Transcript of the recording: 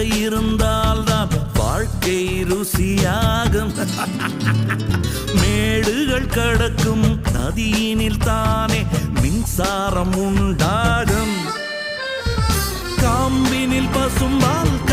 இருந்தால்தான் வாழ்க்கை ருசியாகும். மேடுகள் கடக்கும் நதியினில் தானே மின்சாரம் உண்டாகும். காம்பினில் பசும்பால்